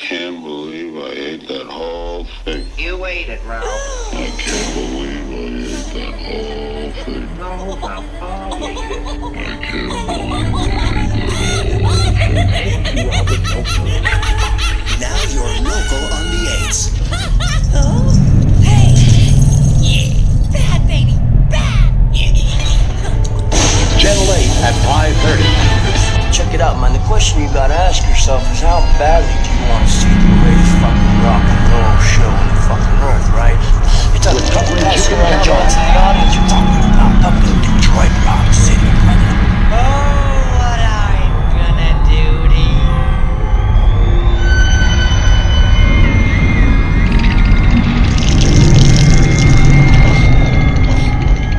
can't believe I ate that whole thing. You ate it, Ralph. I can't believe I ate that whole thing. No, Ralph, I'll eat it. I can't believe I ate that whole thing. Now you're local on the 8s. Oh, hey! Yeah! Bad, baby! Bad! Channel 8 at 5:30. Check it out, man. The question you gotta ask yourself is how badly do you want to see the greatest fucking rock and roll show on the fucking earth, right? You're talking about passing around joints in the audience. You're talking about up in Detroit, Rock City, brother. Oh, what I'm gonna do to you.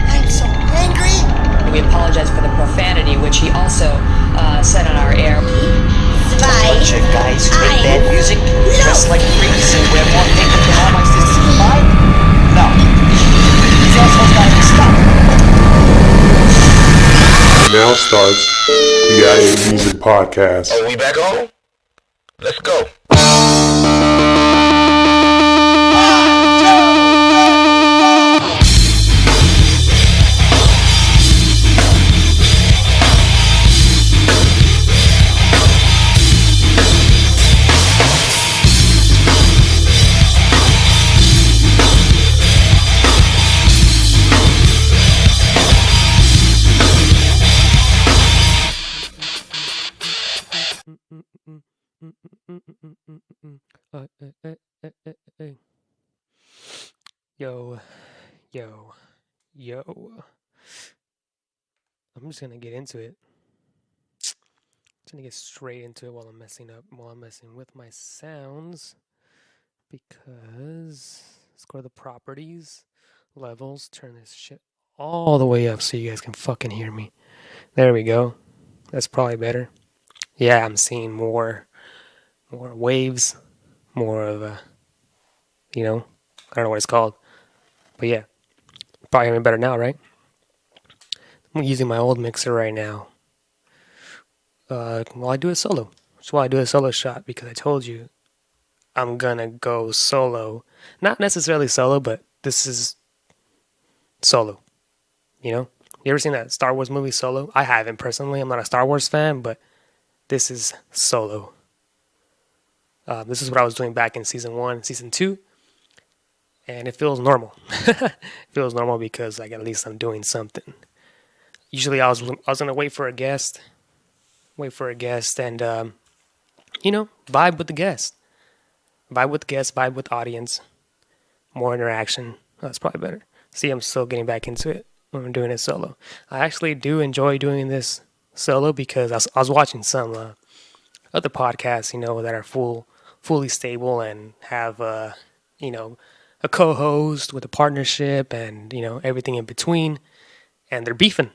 I'm so angry. We apologize for the profanity, which he also said on our air. Bunch of guys with bad music, dressed like freaks, and wear more makeup than all my sisters combined? No. These assholes gotta be stopped. Now starts the IA Music Podcast. Are we back on? Let's go. Yo. I'm just gonna get into it. Just gonna get straight into it while I'm messing with my sounds. Because let's go to the properties, levels, turn this shit all the way up so you guys can fucking hear me. There we go. That's probably better. Yeah, I'm seeing more waves, more of a, I don't know what it's called. But yeah, probably hear me better now, right? I'm using my old mixer right now. While I do a solo. That's why I do a solo shot, because I told you I'm gonna go solo. Not necessarily solo, but this is solo. You ever seen that Star Wars movie Solo? I haven't personally. I'm not a Star Wars fan, but this is solo. This is what I was doing back in season 1, season 2. And it feels normal. It feels normal because at least I'm doing something. Usually I was gonna wait for a guest and vibe with the guest. Vibe with audience. More interaction. Oh, that's probably better. See, I'm still getting back into it when I'm doing it solo. I actually do enjoy doing this solo because I was watching some other podcasts, that are fully stable and have a co-host with a partnership and, everything in between. And they're beefing.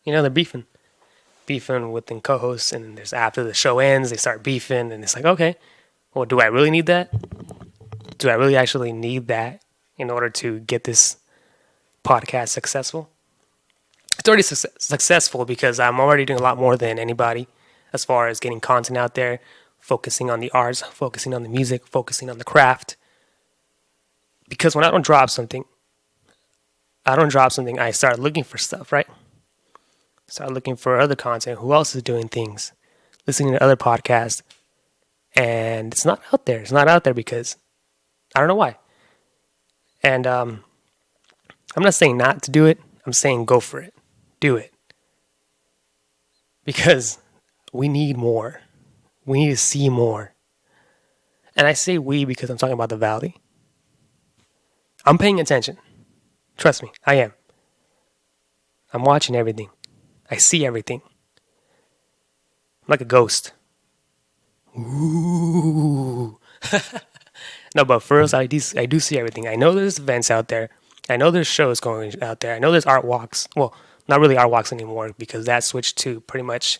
They're beefing with the co-hosts, and there's after the show ends, they start beefing, and it's like, okay, well, do I really need that? Do I really actually need that in order to get this podcast successful? It's already successful because I'm already doing a lot more than anybody as far as getting content out there, focusing on the arts, focusing on the music, focusing on the craft. Because when I don't drop something, I start looking for stuff, right? Start looking for other content. Who else is doing things? Listening to other podcasts. And it's not out there. It's not out there because I don't know why. And I'm not saying not to do it. I'm saying go for it. Do it. Because we need more. We need to see more. And I say we because I'm talking about the Valley. I'm paying attention. Trust me, I am. I'm watching everything. I see everything. I'm like a ghost. Ooh. No, but for us, I do see everything. I know there's events out there. I know there's shows going out there. I know there's art walks. Well, not really art walks anymore because that switched to pretty much...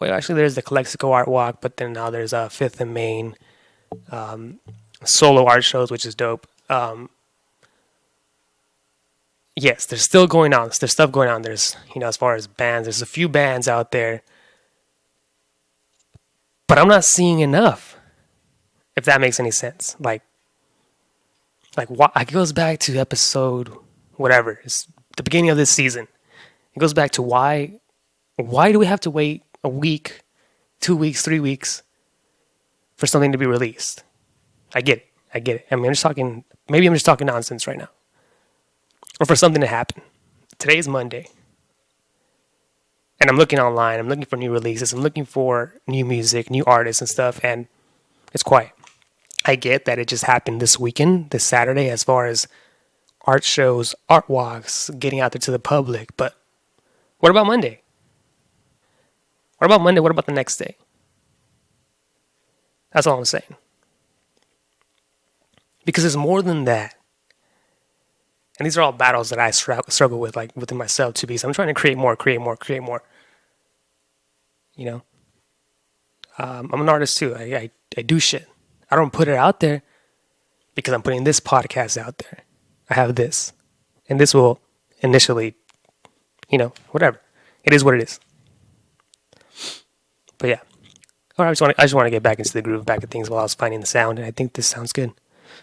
Well, actually, there's the Calexico art walk, but then now there's a Fifth and Main solo art shows, which is dope. Yes, there's still going on. There's stuff going on. There's, as far as bands, there's a few bands out there. But I'm not seeing enough. If that makes any sense. Like what it goes back to episode whatever. It's the beginning of this season. It goes back to why do we have to wait a week, 2 weeks, 3 weeks for something to be released? I get it. I mean, maybe I'm just talking nonsense right now. Or for something to happen. Today is Monday. And I'm looking online. I'm looking for new releases. I'm looking for new music, new artists and stuff. And it's quiet. I get that it just happened this weekend, this Saturday, as far as art shows, art walks, getting out there to the public. But what about Monday? What about Monday? What about the next day? That's all I'm saying. Because there's more than that. And these are all battles that I struggle with, like within myself too. Because I'm trying to create more. You know, I'm an artist too. I do shit. I don't put it out there because I'm putting this podcast out there. I have this, and this will initially, whatever. It is what it is. But yeah, all right. I just want to get back into the groove, back at things while I was finding the sound, and I think this sounds good.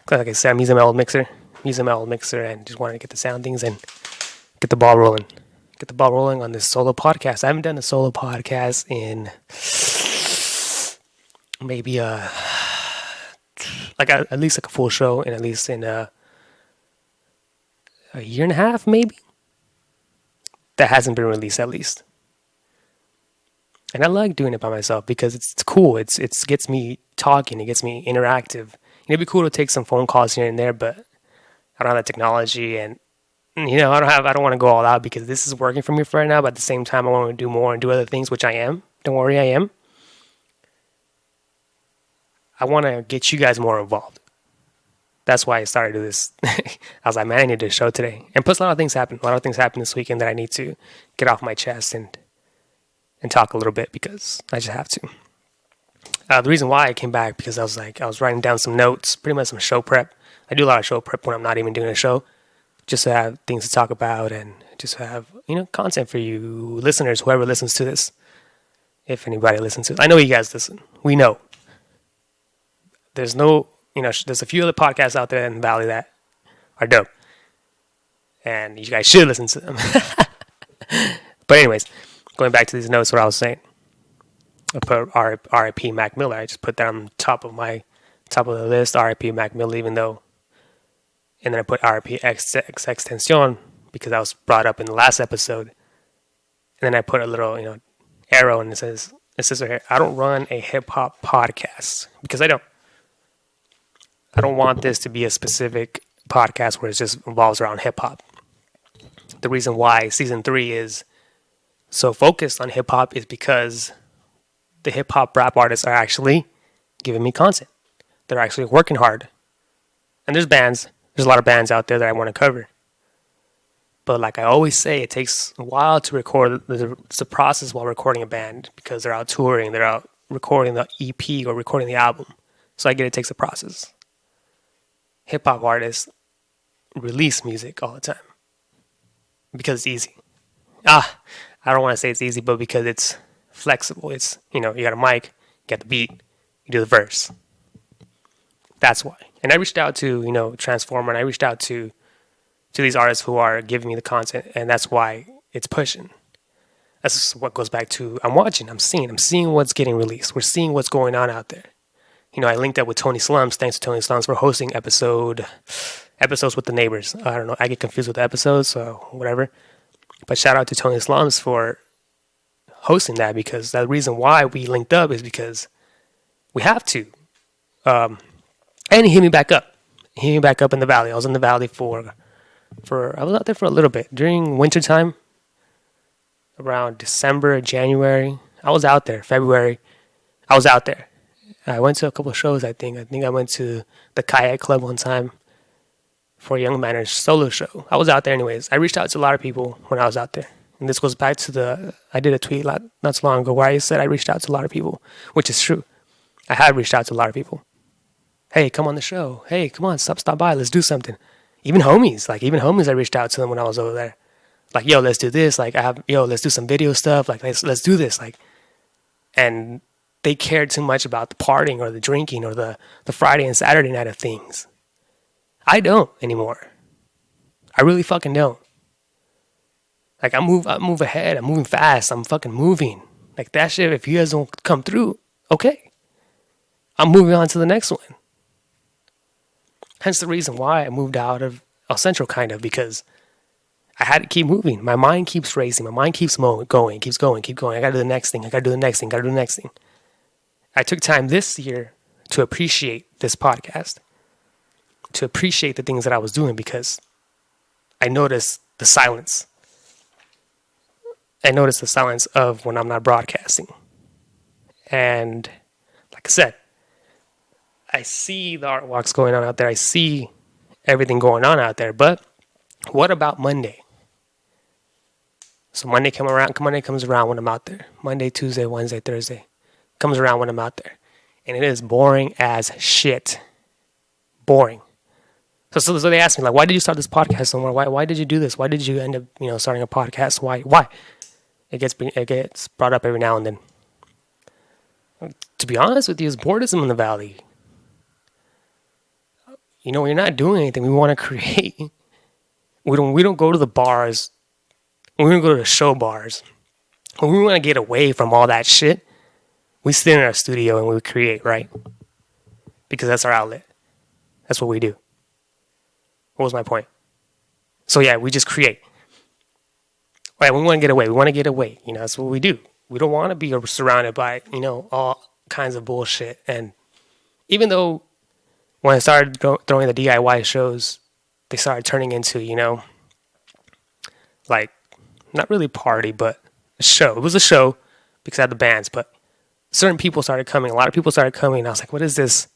Like I said, I'm using my old mixer, and just wanted to get the sound things and get the ball rolling. Get the ball rolling on this solo podcast. I haven't done a solo podcast in maybe at least a full show, and at least in a year and a half, maybe. That hasn't been released, at least. And I like doing it by myself because it's cool. It gets me talking. It gets me interactive. It'd be cool to take some phone calls here and there, but I don't have that technology, and I don't want to go all out because this is working for me for right now. But at the same time, I want to do more and do other things, which I am. Don't worry, I am. I want to get you guys more involved. That's why I started to do this. I was like, man, I need to do a show today. And plus, a lot of things happened. A lot of things happened this weekend that I need to get off my chest and talk a little bit because I just have to. The reason why I came back because I was writing down some notes, pretty much some show prep. I do a lot of show prep when I'm not even doing a show, just to have things to talk about and just to have, content for you listeners, whoever listens to this. If anybody listens to it. I know you guys listen. We know. There's a few other podcasts out there in the Valley that are dope. And you guys should listen to them. But anyways, going back to these notes, what I was saying. I put R.I.P. Mac Miller. I just put that on top of the list, R.I.P. Mac Miller, even though. And then I put R.I.P. Extension because that was brought up in the last episode. And then I put a little, arrow, and it says right here, I don't run a hip-hop podcast because I don't. I don't want this to be a specific podcast where it just revolves around hip-hop. The reason why season 3 is so focused on hip-hop is because the hip-hop rap artists are actually giving me content. They're actually working hard. And there's a lot of bands out there that I want to cover. But like I always say, it takes a while to record. It's a process while recording a band because they're out touring, they're out recording the EP or recording the album. So I get it takes a process. Hip-hop artists release music all the time because it's easy. I don't want to say it's easy, but because it's flexible. It's, you got a mic, you got the beat, you do the verse. That's why. And I reached out to, Transformer, and I reached out to these artists who are giving me the content, and that's why it's pushing. That's what goes back to, I'm watching, I'm seeing what's getting released. We're seeing what's going on out there. I linked up with Tony Slums. Thanks to Tony Slums for hosting episodes with the neighbors. I don't know. I get confused with the episodes, so whatever. But shout out to Tony Slums for hosting that because the reason why we linked up is because we have to. And he hit me back up. He hit me back up in the Valley. I was in the Valley I was out there for a little bit. During wintertime, around December, January, I was out there. February, I was out there. I went to a couple of shows, I think. I went to the Kayak Club one time for a Young Manners solo show. I was out there anyways. I reached out to a lot of people when I was out there. And this goes back to I did a tweet not so long ago where I said I reached out to a lot of people, which is true. I have reached out to a lot of people. Hey, come on the show. Hey, come on, stop by. Let's do something. Even homies, I reached out to them when I was over there. Like, let's do this. Like, let's do some video stuff. Like, let's do this. Like, and they cared too much about the partying or the drinking or the Friday and Saturday night of things. I don't anymore. I really fucking don't. Like, I move ahead. I'm moving fast. I'm fucking moving. Like, that shit, if you guys don't come through, okay. I'm moving on to the next one. Hence the reason why I moved out of El Centro, kind of, because I had to keep moving. My mind keeps racing. My mind keeps going. I gotta do the next thing. I gotta do the next thing. I took time this year to appreciate this podcast, to appreciate the things that I was doing, because I noticed the silence. I noticed the silence of when I'm not broadcasting. And like I said, I see the art walks going on out there. I see everything going on out there. But what about Monday? So Monday comes around when I'm out there. Monday, Tuesday, Wednesday, Thursday. Comes around when I'm out there. And it is boring as shit. Boring. So they asked me, like, why did you start this podcast, Omar? Why did you do this? Why did you end up, starting a podcast? Why? It gets brought up every now and then. To be honest with you, it's boredom in the valley. We're not doing anything. We want to create. We don't go to the bars. We don't go to the show bars. When we want to get away from all that shit, we sit in our studio and we create, right? Because that's our outlet. That's what we do. What was my point? So yeah, we just create. Right, we want to get away. That's what we do. We don't want to be surrounded by, all kinds of bullshit. And even though when I started throwing the DIY shows, they started turning into, like, not really party, but a show. It was a show because I had the bands, but certain people started coming. A lot of people started coming. And I was like, what is this?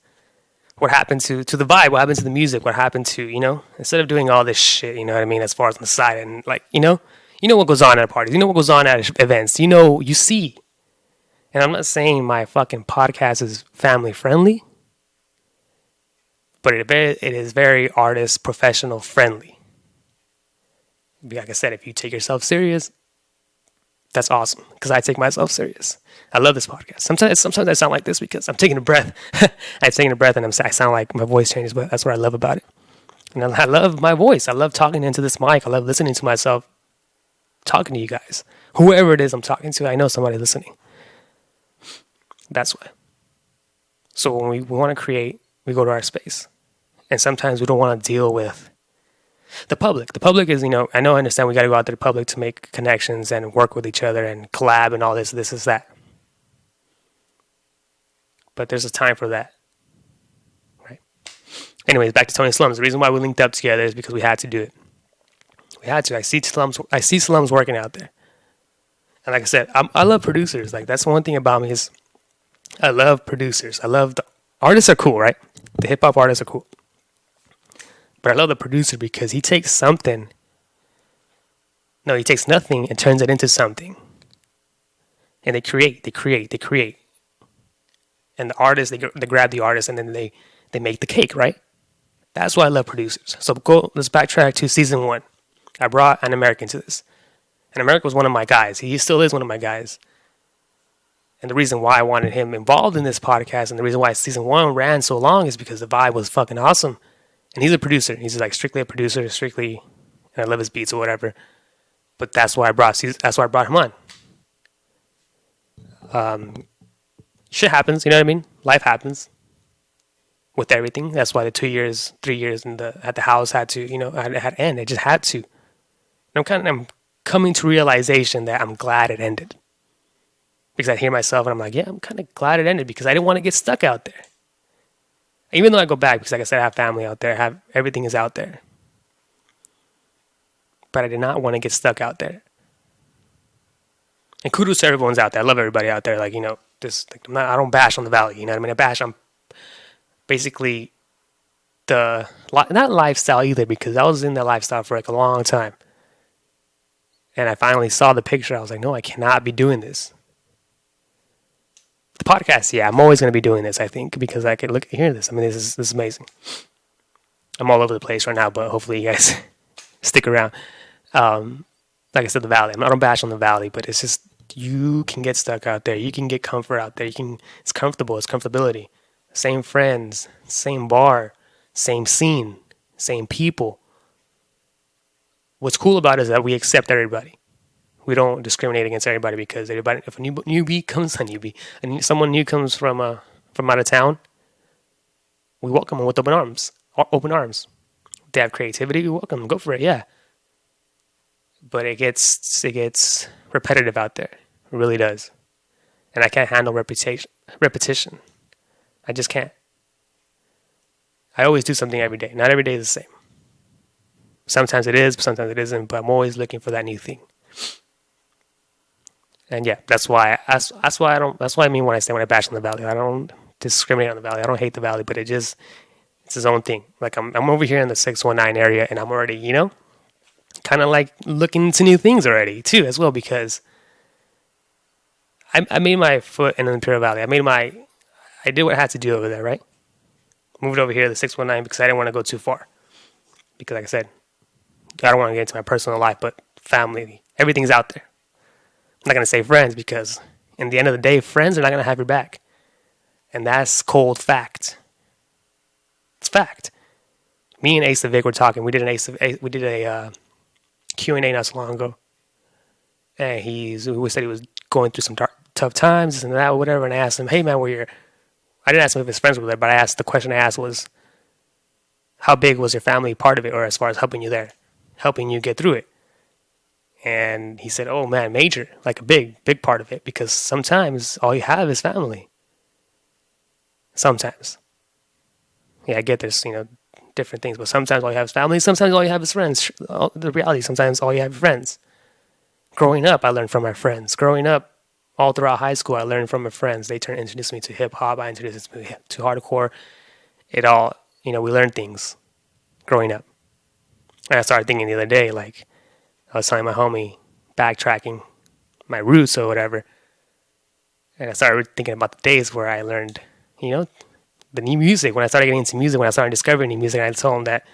What happened to the vibe? What happened to the music? What happened to, instead of doing all this shit, as far as on the side, and like, you know what goes on at parties. You know what goes on at events. You see. And I'm not saying my fucking podcast is family friendly, but it is very artist, professional friendly. Like I said, if you take yourself serious, that's awesome, because I take myself serious. I love this podcast. Sometimes I sound like this because I'm taking a breath. I'm taking a breath and I sound like my voice changes, but that's what I love about it. And I love my voice. I love talking into this mic. I love listening to myself talking to you guys. Whoever it is I'm talking to, I know somebody listening. That's why. So when we want to create, we go to our space. And sometimes we don't want to deal with the public. The public is, I understand we got to go out to the public to make connections and work with each other and collab and all this is that. But there's a time for that. Right? Anyways, back to Tony Slums. The reason why we linked up together is because we had to do it. We had to. I see Slums working out there. And like I said, I love producers. Like, that's one thing about me is I love producers. I love the artists are cool, right? The hip hop artists are cool. But I love the producer because he takes something. No, he takes nothing and turns it into something. And they create. And the artists, they grab the artist and then they make the cake, right? That's why I love producers. So let's backtrack to season 1. I brought an American to this. And America was one of my guys. He still is one of my guys. And the reason why I wanted him involved in this podcast and the reason why season 1 ran so long is because the vibe was fucking awesome. And he's a producer. He's like strictly a producer, and I love his beats or whatever. But that's why I brought him on. Shit happens, you know what I mean? Life happens with everything. That's why the 3 years at the house had to, had to end. It just had to. And I'm coming to realization that I'm glad it ended. Because I hear myself and I'm like, yeah, I'm kind of glad it ended because I didn't want to get stuck out there. Even though I go back, because like I said, I have family out there, everything is out there. But I did not want to get stuck out there. And kudos to everyone's out there. I love everybody out there. Like, I don't bash on the valley. You know what I mean? I bash on basically not lifestyle either, because I was in that lifestyle for like a long time. And I finally saw the picture. I was like, no, I cannot be doing this. The podcast, yeah, I'm always going to be doing this, I think, because I could hear this. I mean, this is amazing. I'm all over the place right now, but hopefully you guys stick around. Like I said, the valley. I don't bash on the valley, but it's just You can get stuck out there. You can get comfort out there. It's comfortable. It's comfortability. Same friends, same bar, same scene, same people. What's cool about it is that we accept everybody. We don't discriminate against everybody because everybody. If a newbie comes, and someone new comes from out of town, we welcome them with open arms. Open arms. They have creativity. We welcome them. Go for it. Yeah. But it gets repetitive out there. It really does. And I can't handle repetition. I just can't. I always do something every day. Not every day is the same. Sometimes it is, sometimes it isn't, but I'm always looking for that new thing. And yeah, that's why I mean when I bash on the Valley. I don't discriminate on the Valley. I don't hate the Valley, but it's his own thing. Like I'm over here in the 619 area and I'm already, kind of like looking into new things already too as well, because I made my foot in the Imperial Valley. I did what I had to do over there, right? Moved over here to the 619 because I didn't want to go too far. Because like I said, I don't want to get into my personal life, but family, everything's out there. I'm not going to say friends because in the end of the day, friends are not going to have your back. And that's cold fact. It's fact. Me and Ace of Vic were talking. We did a Q&A not so long ago. And we said he was going through some tough times, this and that, or whatever. And I asked him, hey man, I didn't ask him if his friends were there, but the question I asked was, how big was your family part of it, or as far as helping you there, helping you get through it? And he said, oh man, major, like a big part of it, because sometimes all you have is family. Sometimes. Yeah, I get this, different things, but sometimes all you have is family, sometimes all you have is friends. The reality, sometimes all you have is friends. Growing up, I learned from my friends. Growing up, all throughout high school, I learned from my friends. They introduced me to hip-hop, I introduced me to hardcore. It all, we learned things growing up. And I started thinking the other day, like, I was telling my homie, backtracking my roots or whatever. And I started thinking about the days where I learned, the new music. When I started getting into music, when I started discovering new music, I told him that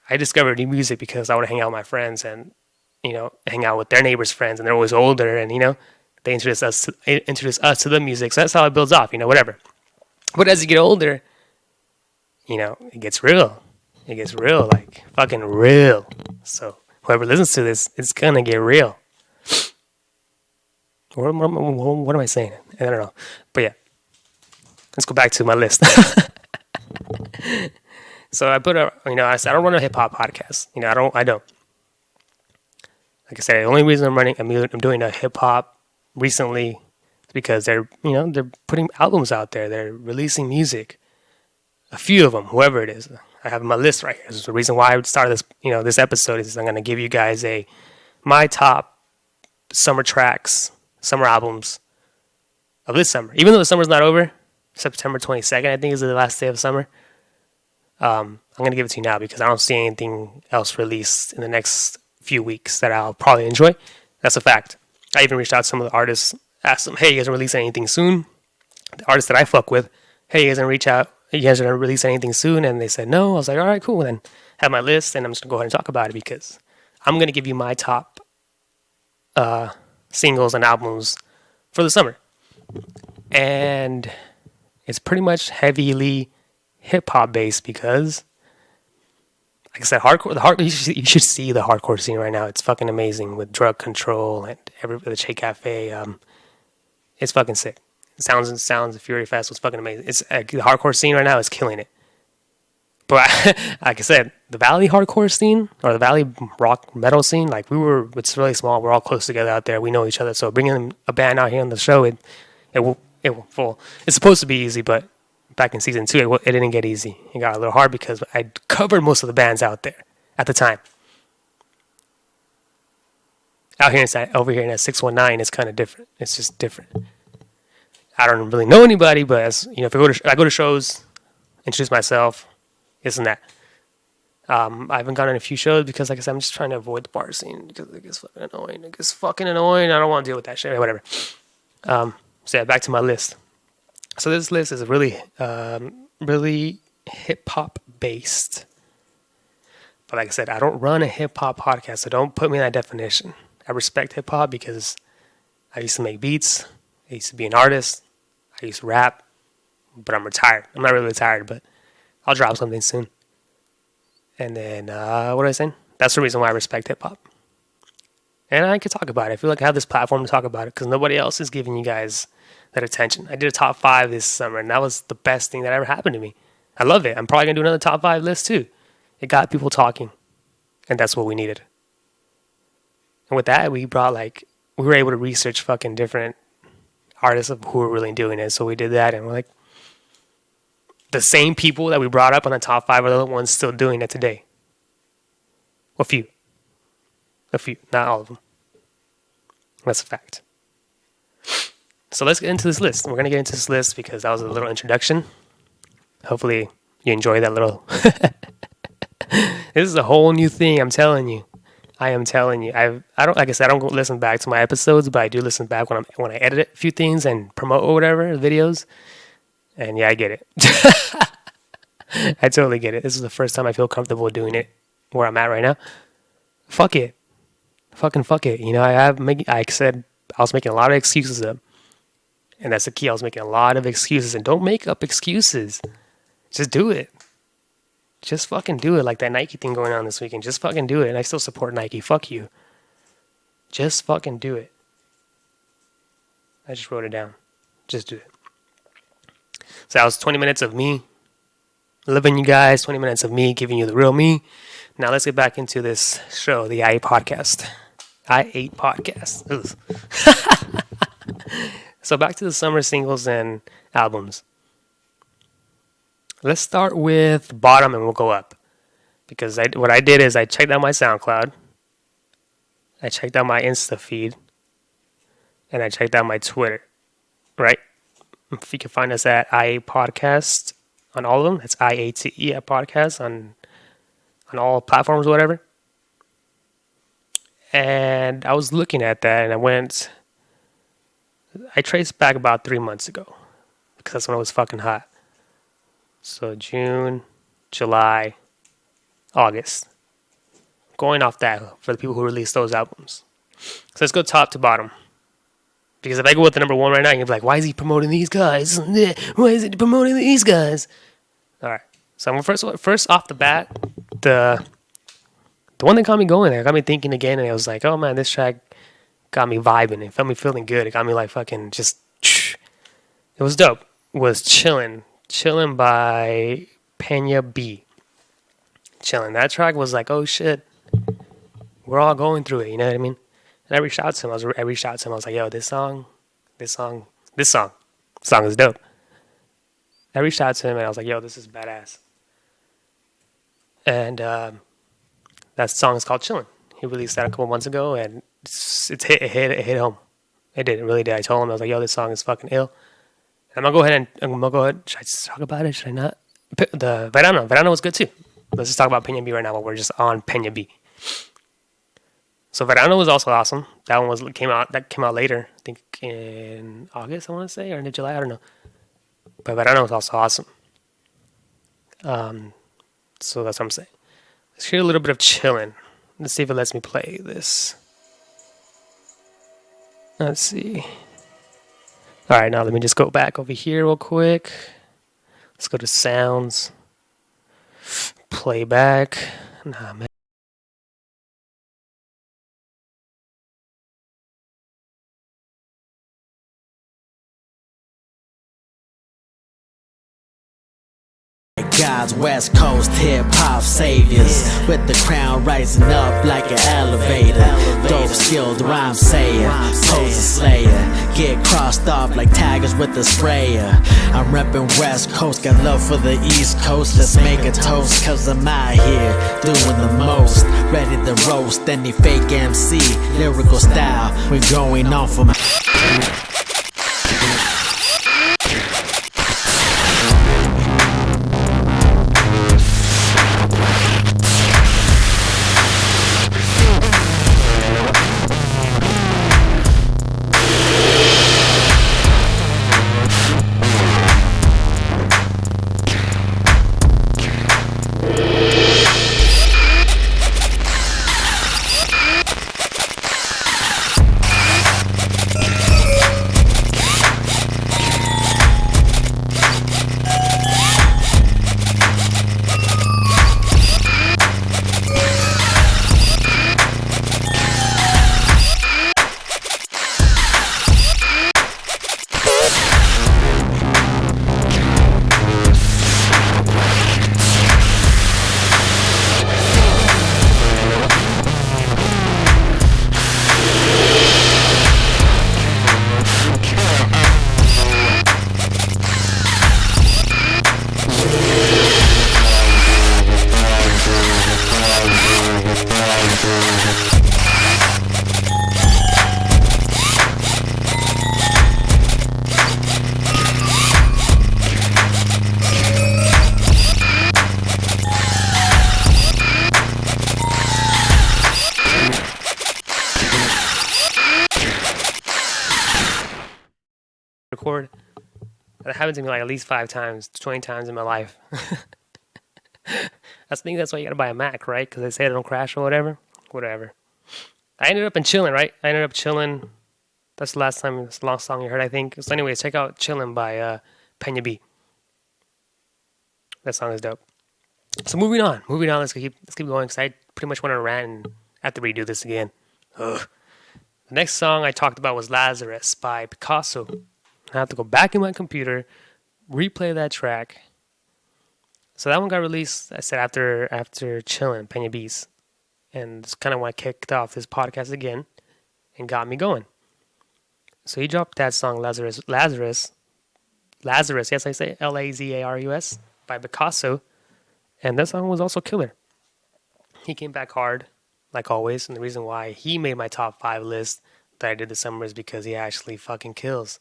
I discovered new music because I would hang out with my friends and, hang out with their neighbors' friends, and they're always older, and, they introduce us to the music. So that's how it builds off, whatever. But as you get older, it gets real. It gets real, like fucking real. So whoever listens to this, it's gonna get real. What am I saying? I don't know. But yeah, let's go back to my list. So I put I said I don't run a hip hop podcast. I don't. Like I said, the only reason I'm doing a hip hop recently is because they're putting albums out there. They're releasing music. A few of them, whoever it is. I have my list right here. This is the reason why I started this, this episode is I'm going to give you guys my top summer tracks, summer albums of this summer. Even though the summer's not over, September 22nd, I think is the last day of summer. I'm going to give it to you now because I don't see anything else released in the next few weeks that I'll probably enjoy. That's a fact. I even reached out to some of the artists, asked them, hey, you guys gonna release anything soon? The artists that I fuck with, hey, you guys gonna release anything soon? And they said no. I was like, all right, cool. And then have my list, and I'm just gonna go ahead and talk about it because I'm gonna give you my top singles and albums for the summer. And it's pretty much heavily hip hop based because, like I said, you should see the hardcore scene right now. It's fucking amazing with Drug Control and the Che Cafe. It's fucking sick. Sounds the Fury Fest was fucking amazing. It's the hardcore scene right now is killing it. But like I said, the Valley hardcore scene or the Valley rock metal scene, it's really small. We're all close together out there. We know each other. So bringing a band out here on the show, it will fall. It's supposed to be easy, but back in season 2, it didn't get easy. It got a little hard because I covered most of the bands out there at the time. Over here in that 619, it's kind of different. It's just different. I don't really know anybody, but if I go to shows, introduce myself, this and that. I haven't gone on a few shows because, like I said, I'm just trying to avoid the bar scene because it gets fucking annoying. I don't want to deal with that shit. Whatever. So yeah, back to my list. So this list is really hip hop based. But like I said, I don't run a hip hop podcast, so don't put me in that definition. I respect hip hop because I used to make beats. I used to be an artist. I used to rap. But I'm retired. I'm not really retired, but I'll drop something soon. And then, what was I saying? That's the reason why I respect hip-hop. And I could talk about it. I feel like I have this platform to talk about it because nobody else is giving you guys that attention. I did a top 5 this summer, and that was the best thing that ever happened to me. I love it. I'm probably going to do another top 5 list, too. It got people talking, and that's what we needed. And with that, we were able to research fucking different artists of who were really doing it. So we did that, and we're like, the same people that we brought up on the top 5 are the ones still doing it today. A few, not all of them. That's a fact. So let's get into this list. We're going to get into this list because that was a little introduction. Hopefully you enjoy that little... This is a whole new thing, I'm telling you. I am telling you. I don't, like I said, I don't go listen back to my episodes, but I do listen back when I edit a few things and promote or whatever, videos. And yeah, I get it. I totally get it. This is the first time I feel comfortable doing it where I'm at right now. Fuck it. Fucking fuck it. You know, I said I was making a lot of excuses up. And that's the key. I was making a lot of excuses. And don't make up excuses. Just do it. Just fucking do it. Like that Nike thing going on this weekend. Just fucking do it. And I still support Nike. Fuck you. Just fucking do it. I just wrote it down. Just do it. So that was 20 minutes of me living you guys, 20 minutes of me giving you the real me. Now let's get back into this show, the I8 podcast. I8 podcast. So back to the summer singles and albums. Let's start with bottom and we'll go up. Because what I did is I checked out my SoundCloud. I checked out my Insta feed. And I checked out my Twitter. Right? If you can find us at IA Podcast on all of them. That's IATE at Podcast on all platforms or whatever. And I was looking at that and I traced back about 3 months ago. Because that's when it was fucking hot. So June, July, August. Going off that for the people who released those albums. So let's go top to bottom. Because if I go with the number 1 right now, you'll be like, why is he promoting these guys? Why is he promoting these guys? All right. So I'm first off the bat, the one that got me going there, got me thinking again, and it was like, oh man, this track got me vibing. It felt me feeling good. It got me like fucking just, it was dope. It was Chillin' by Pena B. Chillin'. That track was like, oh shit, we're all going through it, you know what I mean? And I reached out to him. I was like, yo, this song is dope. I reached out to him and I was like, yo, this is badass. And that song is called Chillin'. He released that a couple months ago and it hit home. It did. It really did. I told him, I was like, yo, this song is fucking ill. I'm going to go ahead. Should I just talk about it? Should I not? The Verano was good too. Let's just talk about Pena B right now while we're just on Pena B. So Verano was also awesome. That one came out later. I think in August, I want to say, or in July, I don't know. But Verano was also awesome. So that's what I'm saying. Let's hear a little bit of Chillin'. Let's see if it lets me play this. Let's see. All right, now let me just go back over here real quick. Let's go to sounds. Playback. Nah, man. God's West Coast hip-hop saviors, with the crown rising up like an elevator. Dope skilled rhyme sayer, poser slayer, get crossed off like tigers with a sprayer. I'm reppin' West Coast, got love for the East Coast. Let's make a toast, cause I'm out here doing the most. Ready to roast any fake MC, lyrical style. We're going on from record. That happened to me like at least 5 times, 20 times in my life. I think that's why you gotta buy a Mac, right? Because they say it don't crash or whatever. Whatever. I ended up chilling, right? I ended up chilling. That's the last time, it's a long song you heard, I think. So anyways, check out Chillin' by Pena B. That song is dope. So moving on. Let's keep going because I pretty much want to rant and have to redo this again. Ugh. The next song I talked about was Lazarus by Picasso. I have to go back in my computer, replay that track. So that one got released, I said, after Chillin', Pena B's. And it's kind of when I kicked off this podcast again and got me going. So he dropped that song, Lazarus, yes, I say Lazarus, by Picasso. And that song was also killer. He came back hard, like always. And the reason why he made my top 5 list that I did this summer is because he actually fucking kills.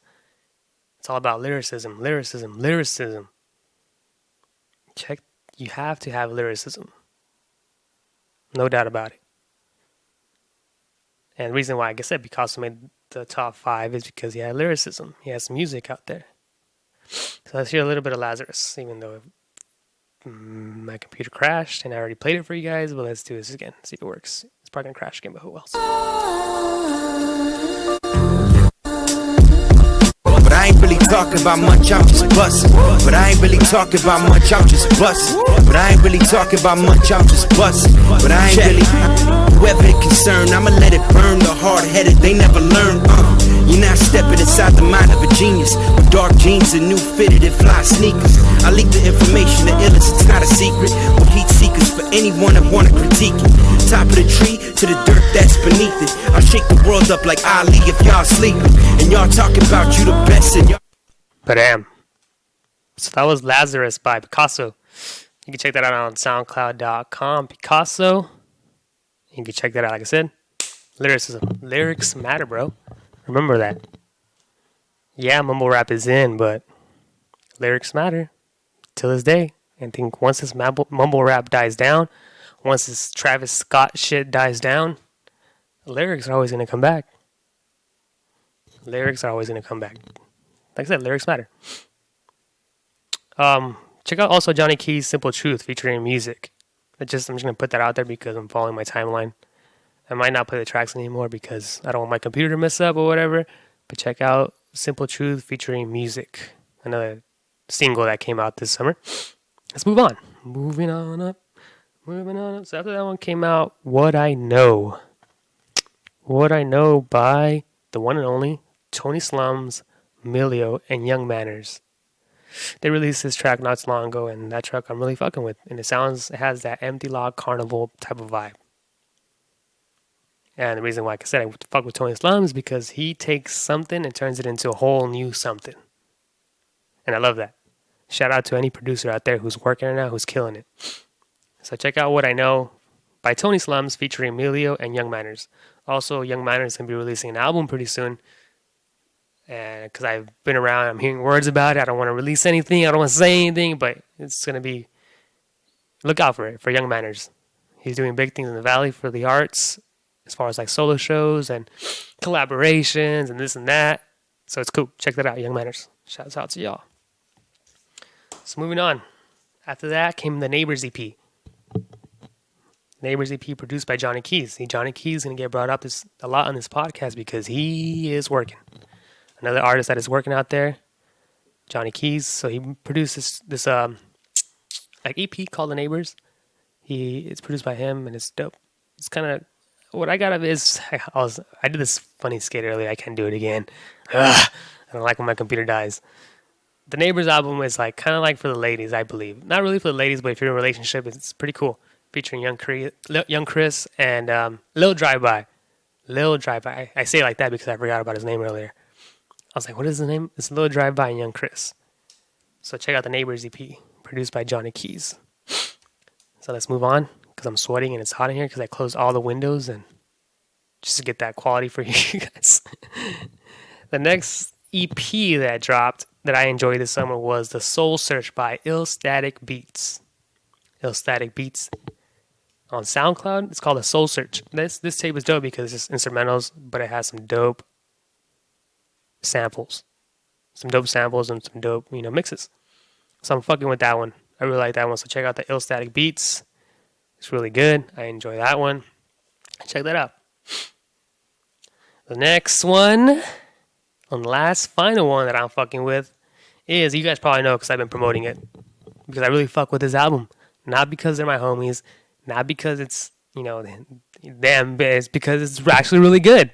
It's all about lyricism. You have to have lyricism. No doubt about it. And the reason why, like I said, Picasso made the top 5 is because he had lyricism. He has some music out there. So let's hear a little bit of Lazarus, even though my computer crashed and I already played it for you guys. But let's do this again, see if it works. It's probably going to crash again, but who else? But I ain't really talking about much, I'm just bustin'. But I ain't really talking about much, I'm just bustin'. But I ain't really talking about much, I'm just bustin'. But I ain't really, whoever it concerned, I'ma let it burn. The hard-headed, they never learn. You're not stepping inside the mind of a genius. With dark jeans and new fitted and fly sneakers. I leak the information, the illest, it's not a secret. With heat seekers for anyone that wanna critique it. Top of the tree to the dirt that's beneath it. I'll shake the world up like Ali if y'all sleeping. And y'all talking about you the best and y'all. Bam. So that was Lazarus by Picasso. You can check that out on SoundCloud.com. Picasso. You can check that out, like I said. Lyricism. Lyrics matter, bro. Remember that. Yeah, mumble rap is in, but lyrics matter till this day. And I think once this mumble rap dies down, once this Travis Scott shit dies down, lyrics are always going to come back. Lyrics are always going to come back. Like I said, lyrics matter. Check out also Johnny Key's Simple Truth featuring music. I'm just going to put that out there because I'm following my timeline. I might not play the tracks anymore because I don't want my computer to mess up or whatever. But check out Simple Truth featuring music. Another single that came out this summer. Let's move on. Moving on up. So after that one came out, What I Know. What I Know by the one and only Tony Slums, Milio, and Young Manners. They released this track not so long ago, and that track I'm really fucking with. And it has that empty log carnival type of vibe. And the reason why, like I said, I fuck with Tony Slums is because he takes something and turns it into a whole new something. And I love that. Shout out to any producer out there who's working right now, who's killing it. So check out What I Know by Tony Slums featuring Emilio and Young Manners. Also, Young Manners is going to be releasing an album pretty soon. And because I've been around, I'm hearing words about it. I don't want to release anything. I don't want to say anything, but it's going to be, look out for it, for Young Manners. He's doing big things in the Valley for the arts, as far as like solo shows and collaborations and this and that. So it's cool. Check that out, Young Manners. Shouts out to y'all. So moving on. After that came the Neighbors EP. Neighbors EP produced by Johnny Keys. See, Johnny Keys is going to get brought up a lot on this podcast because he is working. Another artist that is working out there, Johnny Keys. So he produced this like EP called The Neighbors. It's produced by him and it's dope. It's kind of, what I got of it is, I did this funny skit earlier. I can't do it again. I don't like when my computer dies. The Neighbors album is like kind of like for the ladies, I believe. Not really for the ladies, but if you're in a relationship, it's pretty cool. Featuring Young Chris and Lil Drive-By. Lil Drive-By. I say it like that because I forgot about his name earlier. I was like, what is his name? It's Lil Drive-By and Young Chris. So check out the Neighbors EP, produced by Johnny Keys. So let's move on because I'm sweating and it's hot in here because I closed all the windows and just to get that quality for you guys. The next EP that dropped that I enjoyed this summer was The Soul Search by Ill Static Beats. Ill Static Beats. On SoundCloud, it's called The Soul Search. This tape is dope because it's just instrumentals, but it has some dope samples. some dope samples and some dope, mixes. So I'm fucking with that one. I really like that one. So check out the Ill Static Beats. It's really good. I enjoy that one. Check that out. The next one, and last final one that I'm fucking with is, you guys probably know because I've been promoting it, because I really fuck with this album. Not because they're my homies, not because it's, them, it's because it's actually really good.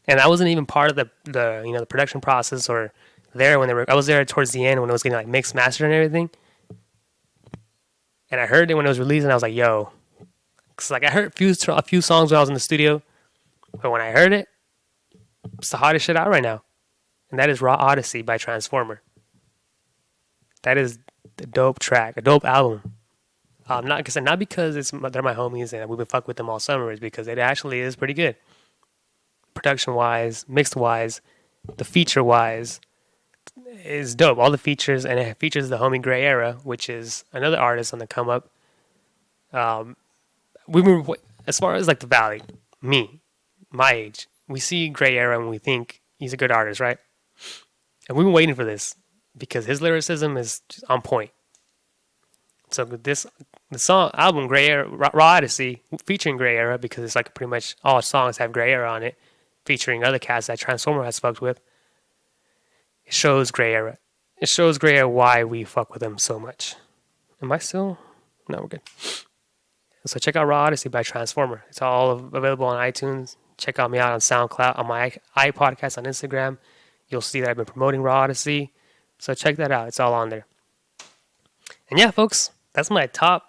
And I wasn't even part of the production process or there when I was there towards the end when it was getting like mixed, mastered and everything. And I heard it when it was released and I was like, yo. Cause like I heard a few songs when I was in the studio, but when I heard it, it's the hottest shit out right now. And that is Raw Odyssey by Transformer. That is the dope track, a dope album. Not because they're my homies and we've been fucking with them all summer, is because it actually is pretty good. Production wise, mixed wise, the feature wise is dope. All the features, and it features the homie Grey Era, which is another artist on the come up. As far as like the Valley, my age, we see Grey Era and we think he's a good artist, right? And we've been waiting for this because his lyricism is just on point. So the song album Grey Era, Raw Odyssey, featuring Grey Era, because it's like pretty much all songs have Grey Era on it, featuring other cats that Transformer has fucked with. It shows Grey Era. It shows Grey Era why we fuck with him so much. Am I still? No, we're good. So check out Raw Odyssey by Transformer. It's all available on iTunes. Check out me out on SoundCloud, on my iPodcast on Instagram. You'll see that I've been promoting Raw Odyssey. So check that out. It's all on there. And yeah, folks, that's my top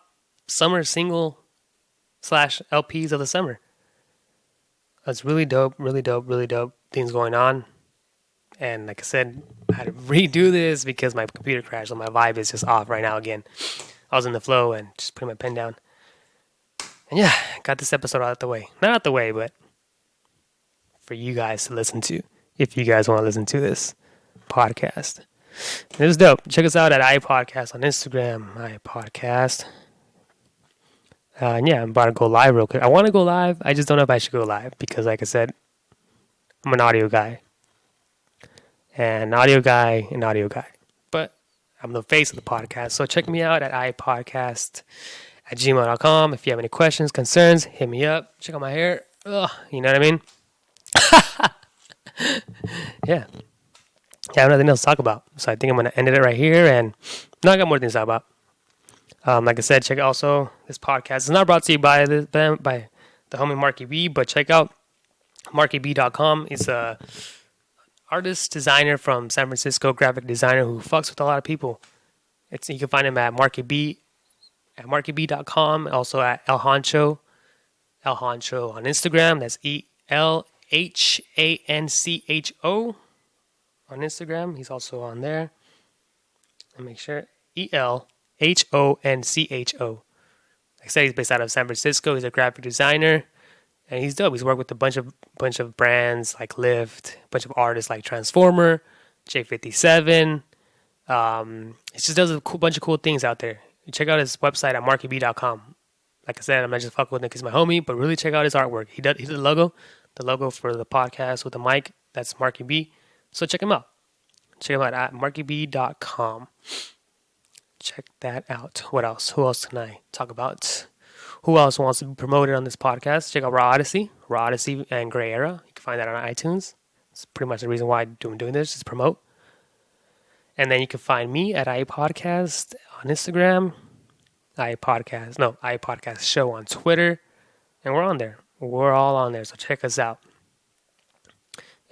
summer single / LPs of the summer. It's really dope, really dope, really dope things going on. And like I said, I had to redo this because my computer crashed, so my vibe is just off right now again. I was in the flow and just putting my pen down. And yeah, got this episode out the way. Not out the way, but for you guys to listen to, if you guys want to listen to this podcast. It was dope. Check us out at iPodcast on Instagram, iPodcast. And yeah, I'm about to go live real quick. I want to go live. I just don't know if I should go live because, like I said, I'm an audio guy. And audio guy. But I'm the face of the podcast. So check me out at ipodcast@gmail.com. If you have any questions, concerns, hit me up. Check out my hair. Ugh, you know what I mean? Yeah. I have nothing else to talk about. So I think I'm going to end it right here. And no, I got more things to talk about. Like I said, check out also this podcast. It's not brought to you by the homie Marky B, but check out markyb.com. He's a artist, designer from San Francisco, graphic designer who fucks with a lot of people. You can find him at markyb, at markyb.com, also at El Honcho on Instagram. That's ELHANCHO on Instagram. He's also on there. Let me make sure. ELHONCHO. Like I said, he's based out of San Francisco. He's a graphic designer. And he's dope. He's worked with a bunch of brands like Lyft, a bunch of artists like Transformer, J57. He just does a bunch of cool things out there. You check out his website at markyb.com. Like I said, I'm not just fucking with him because he's my homie, but really check out his artwork. He did the logo for the podcast with the mic. That's Marky B. So check him out. Check him out at markyb.com. Check that out. What else? Who else can I talk about? Who else wants to be promoted on this podcast? Check out Raw Odyssey and Grey Era. You can find that on iTunes. It's pretty much the reason why I'm doing this, is promote. And then you can find me at iPodcast on Instagram, iPodcast Show on Twitter, and we're on there. We're all on there, so check us out.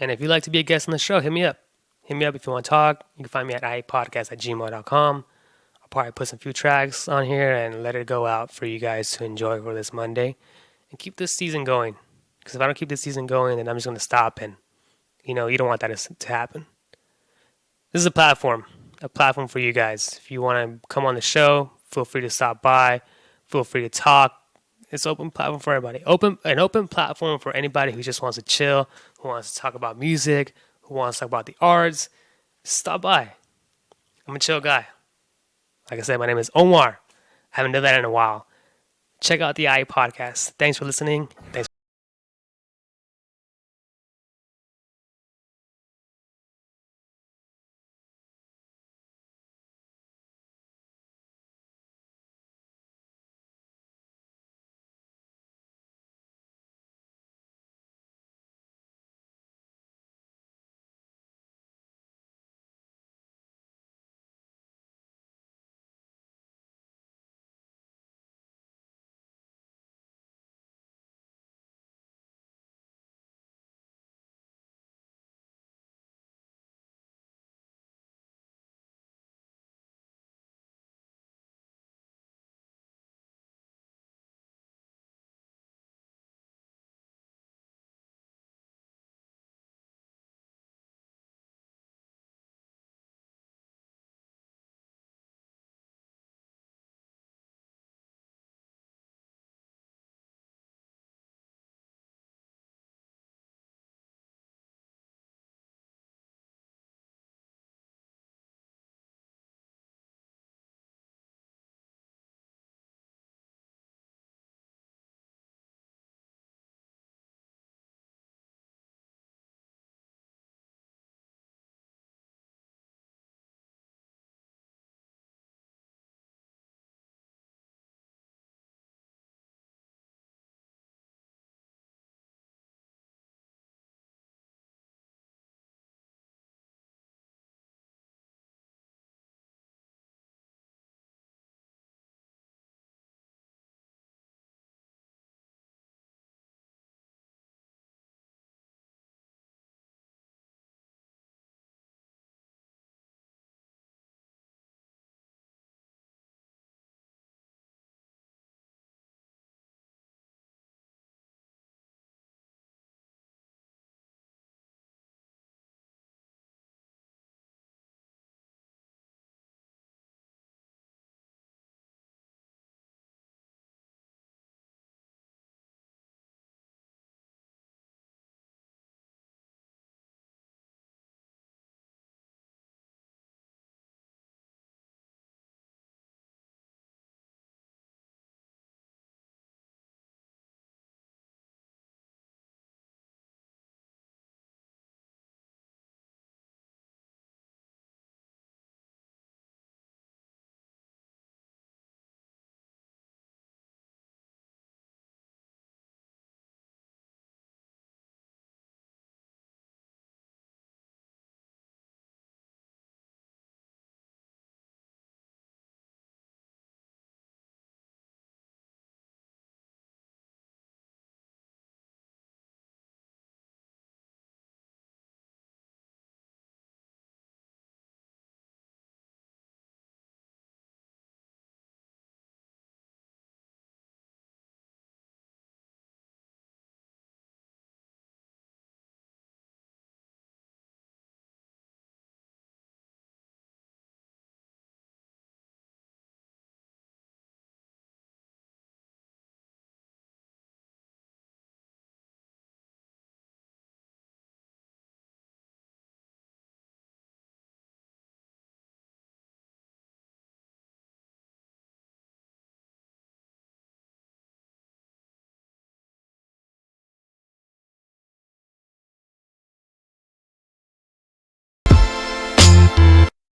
And if you'd like to be a guest on the show, hit me up. Hit me up if you want to talk. You can find me at ipodcast@gmail.com. I'll probably put some few tracks on here and let it go out for you guys to enjoy for this Monday. And keep this season going. Because if I don't keep this season going, then I'm just going to stop. And, you don't want that to happen. This is a platform for you guys. If you want to come on the show, feel free to stop by. Feel free to talk. It's an open platform for everybody. An open platform for anybody who just wants to chill, who wants to talk about music, who wants to talk about the arts. Stop by. I'm a chill guy. Like I said, my name is Omar. I haven't done that in a while. Check out the iPodcast. Thanks for listening. Thanks